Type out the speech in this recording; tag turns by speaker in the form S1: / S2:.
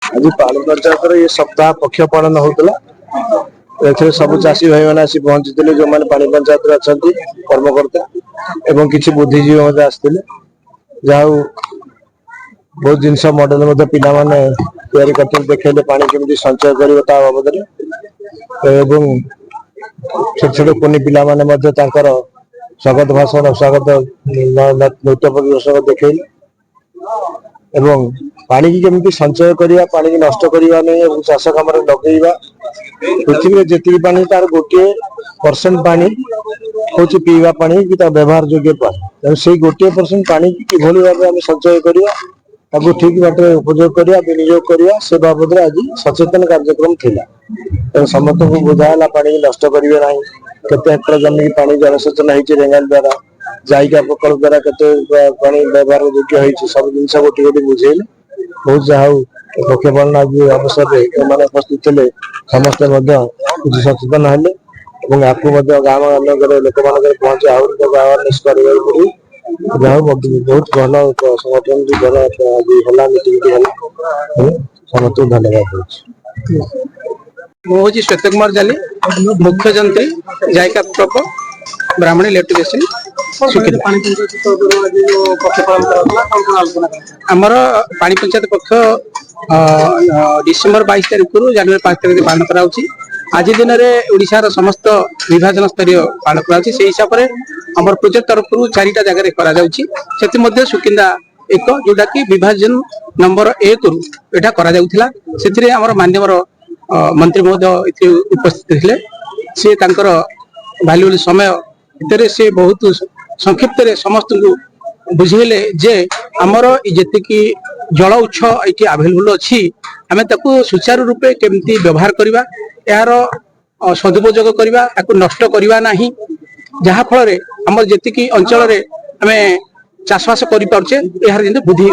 S1: आज पाणी पंचायत ये सप्ताह पक्ष पालन होता सब चाषी भाई मैंने आसी पहुंची जो मैंने पानी पंचायत अच्छा कर्मकर्ता एवं किसी बुद्धिजीवी आसते जहाँ बहुत जिनस मॉडल पिला माने देखे पानी केमी संचय कर बाबद छोट छोट कुनी पिला माने स्वागत भाषण स्वागत नृत्य प्रदर्शन देखे एवं पानी की केमी संचय करवा पानी की नष्ट करवा नहीं चाष कम लगेगा पृथ्वी जी पानी तार गोटे % पानी हूँ पीवा पानी कि व्यवहार योग्य पानी से गोटे % पानी किभली भाव में संचय करवा ठीक बाटे उपयोग करवा विनियोग करवा से बाबद आज सचेतन कार्यक्रम थिला समस्त को बुझाला पानी नष्ट करेंगे ना केते हेक्टर जमी पानी जलसेचन होती रेंगाल द्वारा जायका प्रकल्प द्वारा केते पानी व्यवहार योग्य होती सब जिन गोटे गोटे बुझेले बहुत जहाँ पक्ष पालन आज अवसर में उपस्थित थे समस्ते किसी सचेतन हेले आपको गाँव मानक लोक मान पहुंचे आवेरनेस करने पड़े जहाँ बहुत भल संगठन भल मीटिंग समस्त धन्यवाद
S2: मुझे श्वेत कुमार जाली मुख्य जंत्री जायका प्रकल्प ब्राह्मणी इलेक्ट्रिफिकेशन आमर पानी पंचायत पक्ष डिसेम्बर 22 तारीख जनवरी 5 तारीख पालन कराऊँच आज दिन में ओडिशार समस्त विभाजन स्तरीय पालन कराऊँच से हिसाब से आम प्रोजेक्ट तरफ 4टा जगह कर सुकिंदा एक जोटा कि विभाजन नंबर 1 एटा करा माननीय मंत्री महोदय उपस्थित थे सी भैल्यूएबल समय भितर से बहुत संक्षिप्त समस्त को बुझेले जे आमर जी जल उत्स ये आवेलेबल अच्छी आम सुचारू रूपे केमती व्यवहार करवा यार सदुपयोग करवा नष्ट करवा नहीं जहाँ फल आम जी अंचल आम चाषबास कर बुद्धि